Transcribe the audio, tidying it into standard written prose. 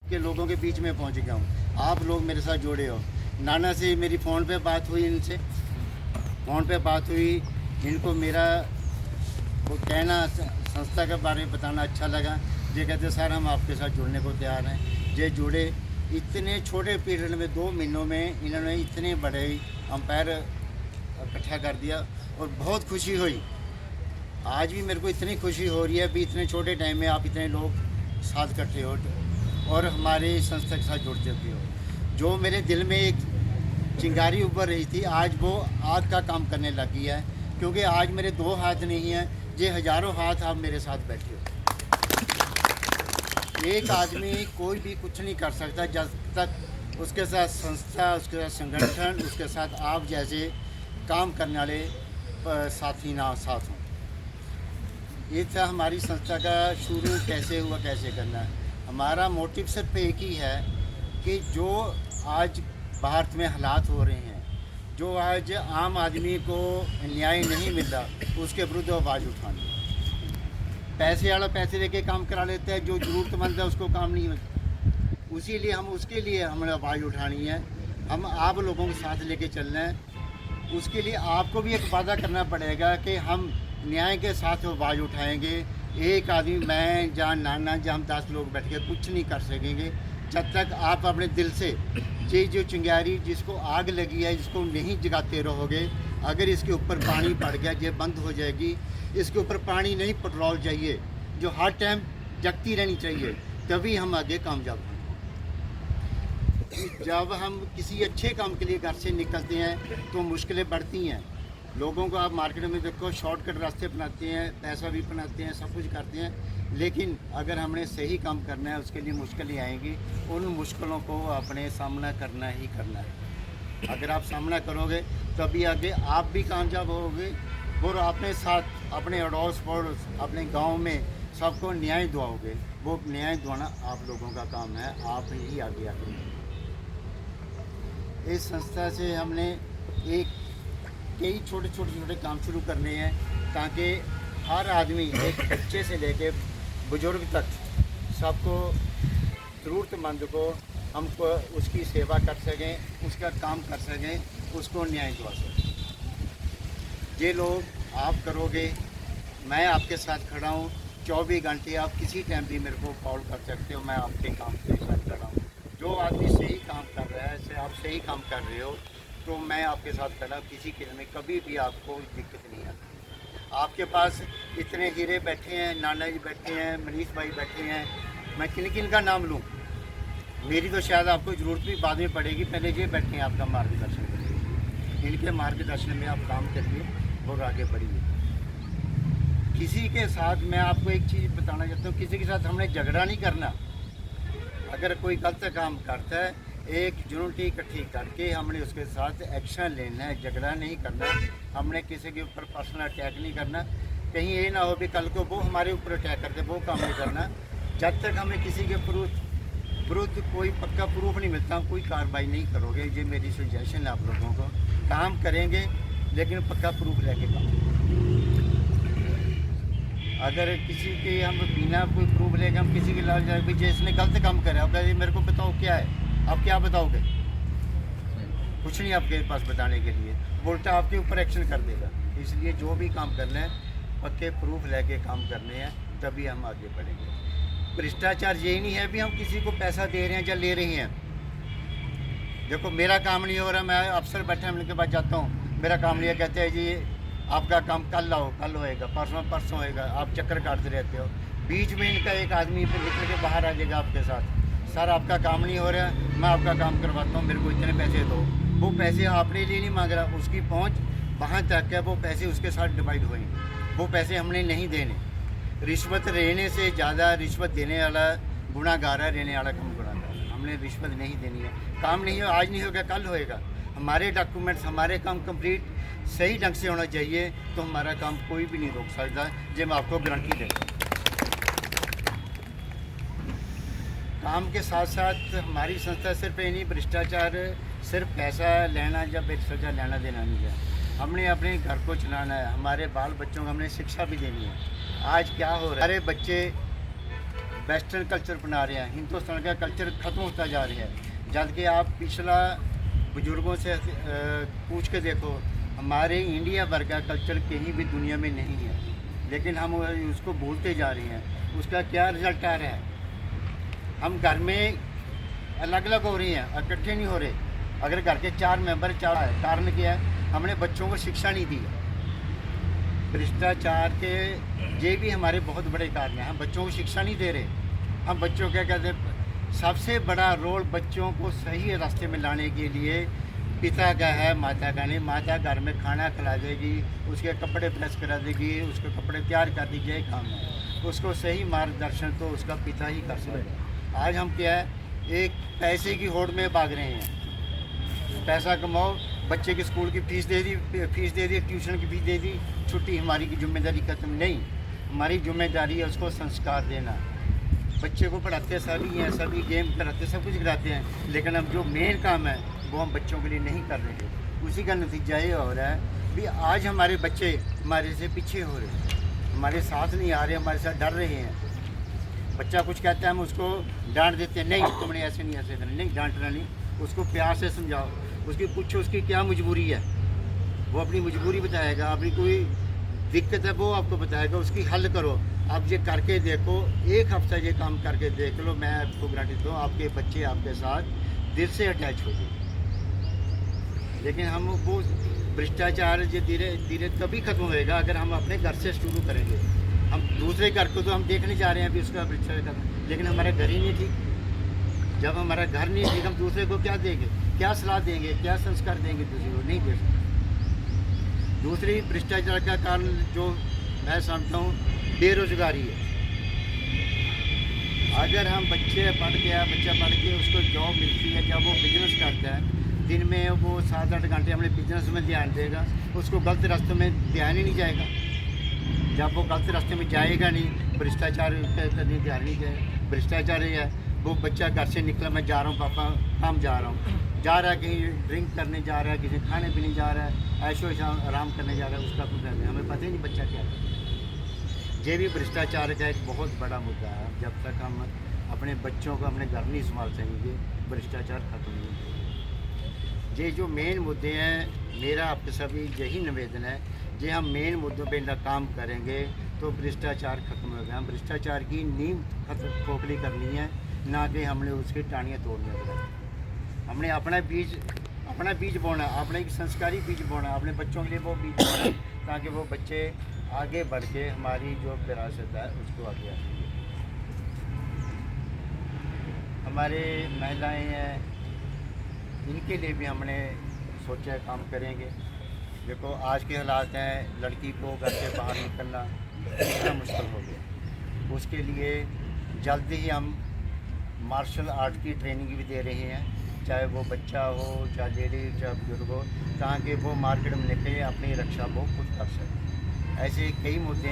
के लोगों के बीच में पहुंच गया हूँ। आप लोग मेरे साथ जुड़े हो। नाना से मेरी फ़ोन पे बात हुई, इनसे फ़ोन पे बात हुई, इनको मेरा वो कहना संस्था के बारे में बताना अच्छा लगा। ये कहते सर हम आपके साथ जुड़ने को तैयार हैं। ये जुड़े। इतने छोटे पीरियड में 2 महीनों में इन्होंने इतने बड़े अंपायर इकट्ठा कर दिया और बहुत खुशी हुई। आज भी मेरे को इतनी खुशी हो रही है भी इतने छोटे टाइम में आप इतने लोग साथ इकट्ठे हो और हमारी संस्था के साथ जुड़ चुके हो। जो मेरे दिल में एक चिंगारी उभर रही थी, आज वो आग का काम करने लगी है, क्योंकि आज मेरे 2 हाथ नहीं हैं, ये हज़ारों हाथ आप मेरे साथ बैठे हो। एक आदमी कोई भी कुछ नहीं कर सकता जब तक उसके साथ संस्था, उसके साथ संगठन, उसके साथ आप जैसे काम करने वाले साथी ना साथ हों। ये था हमारी संस्था का शुरू कैसे हुआ, कैसे करना है। हमारा मोटिव सिर्फ एक ही है कि जो आज भारत में हालात हो रहे हैं, जो आज आम आदमी को न्याय नहीं मिल रहा, उसके विरुद्ध आवाज़ उठानी। पैसे वाला पैसे लेके काम करा लेता है, जो ज़रूरतमंद है उसको काम नहीं मिलता। उसी लिए उसके लिए हमें आवाज़ उठानी है। हम आप लोगों को साथ लेके चलना है। उसके लिए आपको भी एक वादा करना पड़ेगा कि हम न्याय के साथ आवाज़ उठाएंगे। एक आदमी, मैं या नाना, या हम 10 लोग बैठ के कुछ नहीं कर सकेंगे जब तक आप अपने दिल से ये जो चिंगारी जिसको आग लगी है, जिसको नहीं जगाते रहोगे। अगर इसके ऊपर पानी पड़ गया, ये बंद हो जाएगी। इसके ऊपर पानी नहीं, पेट्रोल चाहिए, जो हर टाइम जगती रहनी चाहिए, तभी हम आगे कामयाब होंगे। जब हम किसी अच्छे काम के लिए घर से निकलते हैं तो मुश्किलें बढ़ती हैं। लोगों को आप मार्केट में देखो, शॉर्टकट रास्ते अपनाते हैं, पैसा भी अपनाते हैं, सब कुछ करते हैं, लेकिन अगर हमने सही काम करना है उसके लिए मुश्किलें आएंगी। उन मुश्किलों को अपने सामना करना ही करना है। अगर आप सामना करोगे तभी आगे आप भी कामयाब होगे और अपने साथ अपने अड़ोस पड़ोस, अपने गांव में सबको न्याय दिलाओगे। वो न्याय दिलाना आप लोगों का काम है, आप ही आगे आगे। इस संस्था से हमने कई छोटे काम शुरू करने हैं, ताकि हर आदमी, एक बच्चे से लेके बुजुर्ग तक, सबको ज़रूरतमंद को हमको उसकी सेवा कर सकें, उसका काम कर सकें, उसको न्याय दिला सकें। ये लोग आप करोगे, मैं आपके साथ खड़ा हूँ 24 घंटे। आप किसी टाइम भी मेरे को कॉल कर सकते हो, मैं आपके काम के साथ खड़ा हूँ। जो आदमी सही काम कर रहा है, आप सही काम कर रहे हो, तो मैं आपके साथ खड़ा। किसी के में कभी भी आपको दिक्कत नहीं आती। आपके पास इतने हीरे बैठे हैं, नाना जी बैठे हैं, मनीष भाई बैठे हैं, मैं किन किन का नाम लूँ? मेरी तो शायद आपको ज़रूरत भी बाद में पड़ेगी, पहले ये बैठे हैं, आपका मार्गदर्शन करिए। इनके मार्गदर्शन में आप काम करिए और आगे बढ़िए। किसी के साथ मैं आपको एक चीज़ बताना चाहता हूँ, किसी के साथ हमने झगड़ा नहीं करना। अगर कोई गलत काम करता है, एक यूनिटी इकट्ठी करके हमने उसके साथ एक्शन लेना है, झगड़ा नहीं करना। हमने किसी के ऊपर पर्सनल अटैक नहीं करना। कहीं ये ना हो भी कल को वो हमारे ऊपर अटैक करते, वो काम नहीं करना। जब तक हमें किसी के विरुद्ध कोई पक्का प्रूफ नहीं मिलता, कोई कार्रवाई नहीं करोगे। ये मेरी सजेशन है आप लोगों को। काम करेंगे लेकिन पक्का प्रूफ लेके काम। अगर किसी के हम बिना कोई प्रूफ लेके हम किसी के लाल जाए, जिसने गलत काम करे, अब मेरे को बताओ क्या है, आप क्या बताओगे? कुछ नहीं आपके पास बताने के लिए। उल्टा आपके ऊपर एक्शन कर देगा। इसलिए जो भी काम करना है, पक्के प्रूफ लेके काम करने हैं, तभी हम आगे बढ़ेंगे। भ्रष्टाचार यही नहीं है भी हम किसी को पैसा दे रहे हैं या ले रहे हैं। देखो, मेरा काम नहीं हो रहा, मैं अफसर बैठे उनके पास जाता हूँ, मेरा काम नहीं है, कहते हैं जी आपका काम कल आओ, कल होएगा, परसों होएगा। आप चक्कर काटते रहते हो। बीच में इनका एक आदमी निकल के बाहर आ जाएगा आपके साथ, सर आपका काम नहीं हो रहा, मैं आपका काम करवाता हूँ, मेरे को इतने पैसे दो। वो पैसे आपने लिए नहीं मांग रहा, उसकी पहुँच वहाँ तक है, वो पैसे उसके साथ डिवाइड होंगे। वो पैसे हमने नहीं देने। रिश्वत लेने से ज़्यादा रिश्वत देने वाला गुनाहगार है, लेने वाला कम गुनाहगार है। हमने रिश्वत नहीं देनी है। काम नहीं हो, आज नहीं होगा, कल होएगा। हमारे डॉक्यूमेंट्स, हमारे काम कंप्लीट सही ढंग से होना चाहिए, तो हमारा काम कोई भी नहीं रोक सकता। जो मैं आपको गारंटी देता हूँ। काम के साथ साथ हमारी संस्था सिर्फ ये नहीं, भ्रष्टाचार सिर्फ पैसा लेना या भ्रष्टाचार लेना देना नहीं है। हमने अपने घर को चलाना है, हमारे बाल बच्चों को हमने शिक्षा भी देनी है। आज क्या हो रहा है, हमारे बच्चे वेस्टर्न कल्चर अपना रहे हैं, हिंदुस्तान का कल्चर ख़त्म होता जा रहा है। जब कि आप पिछला बुज़ुर्गों से पूछ के देखो, हमारे इंडिया भर का कल्चर कहीं भी दुनिया में नहीं है, लेकिन हम उसको भूलते जा रहे हैं। उसका क्या रिजल्ट आ रहा है? हम घर में अलग अलग हो रहे हैं, इकट्ठे नहीं हो रहे। अगर घर के 4 मेंबर 4 है, कारण क्या है? हमने बच्चों को शिक्षा नहीं दी। भ्रष्टाचार के ये भी हमारे बहुत बड़े कारण हैं। हम बच्चों को शिक्षा नहीं दे रहे। हम बच्चों क्या कहते हैं, सबसे बड़ा रोल बच्चों को सही रास्ते में लाने के लिए पिता का है, माता का नहीं। माता घर में खाना खिला देगी, उसके कपड़े प्रेस करा देगी, उसके कपड़े तैयार कर देगी, यही काम है। उसको सही मार्गदर्शन तो उसका पिता ही कर सकता है। आज हम क्या है, एक पैसे की होड़ में भाग रहे हैं। पैसा कमाओ, बच्चे की स्कूल की फीस दे दी, ट्यूशन की फीस दे दी, छुट्टी। हमारी की जिम्मेदारी खत्म नहीं। हमारी जिम्मेदारी है उसको संस्कार देना। बच्चे को पढ़ाते सभी हैं, सभी गेम कराते, सब कुछ कराते हैं, लेकिन अब जो मेन काम है वो हम बच्चों के लिए नहीं कर रहे। उसी का नतीजा ये हो रहा है भी आज हमारे बच्चे हमारे से पीछे हो रहे हैं, हमारे साथ नहीं आ रहे, हमारे साथ डर रहे हैं। बच्चा कुछ कहता है, हम उसको डांट देते हैं, नहीं तुमने ऐसे नहीं ऐसे करना। नहीं, डांटना नहीं, उसको प्यार से समझाओ। उसकी पूछो उसकी क्या मजबूरी है, वो अपनी मजबूरी बताएगा। अपनी कोई दिक्कत है वो आपको बताएगा, उसकी हल करो। आप ये करके देखो, एक हफ्ता ये काम करके देख लो, मैं आपको गारंटी दूँ आपके बच्चे आपके साथ दिल से अटैच हो जाए। लेकिन हम वो भ्रष्टाचार जो धीरे धीरे तभी खत्म होएगा अगर हम अपने घर से शुरू करेंगे। हम दूसरे घर को तो हम देखने जा रहे हैं अभी उसका भ्रष्टाचार खत्म, लेकिन हमारा घर ही नहीं ठीक। जब हमारा घर नहीं ठीक, हम दूसरे को क्या देंगे, क्या सलाह देंगे, क्या संस्कार देंगे? दूसरे को नहीं दे सकते। दूसरी भ्रष्टाचार का कारण जो मैं समझता हूँ, बेरोजगारी है। अगर हम बच्चा पढ़ के उसको जॉब मिलती है, जब वो बिजनेस करता है, दिन में वो 7-8 घंटे अपने बिजनेस में ध्यान देगा, उसको गलत रास्ते में ध्यान ही नहीं जाएगा। जब वो गलत रास्ते में जाएगा नहीं, भ्रष्टाचार करने ध्यान नहीं जाएगा। भ्रष्टाचार ये है, वो बच्चा घर से निकला, मैं जा रहा हूँ पापा काम जा रहा हूँ, जा रहा है कहीं ड्रिंक करने जा रहा है, किसी खाने पीने जा रहा है, ऐशो आराम करने जा रहा है, उसका कुछ नहीं, हमें पता ही नहीं बच्चा क्या है। ये भी भ्रष्टाचार का एक बहुत बड़ा मुद्दा है। जब तक हम अपने बच्चों को अपने घर नहीं संभाल सकेंगे, भ्रष्टाचार खत्म नहीं होगा। ये जो मेन मुद्दे हैं, मेरा आपके सभी यही निवेदन है, जे हम मेन मुद्दों पे ना काम करेंगे तो भ्रष्टाचार खत्म होगा। हम भ्रष्टाचार की नींव खत्म खोखली करनी है, ना कि हमने उसकी टाँटियाँ तोड़ने पड़े। हमने अपना बीज बोना, अपना एक संस्कारी बीज बोना, अपने बच्चों के लिए वो बीज बोना, ताकि वो बच्चे आगे बढ़ के हमारी जो विरासत है उसको आगे आएंगे। हमारे महिलाएं हैं, इनके लिए भी हमने सोचा है काम करेंगे। देखो आज के हालात हैं, लड़की को घर से बाहर निकलना इतना मुश्किल हो गया। उसके लिए जल्दी ही हम मार्शल आर्ट की ट्रेनिंग भी दे रहे हैं, चाहे वो बच्चा हो, चाहे लेडीज, चाहे बुजुर्ग हो, ताकि वो मार्केट में निकले अपनी रक्षा वो खुद कर सकें। ऐसे कई मुद्दे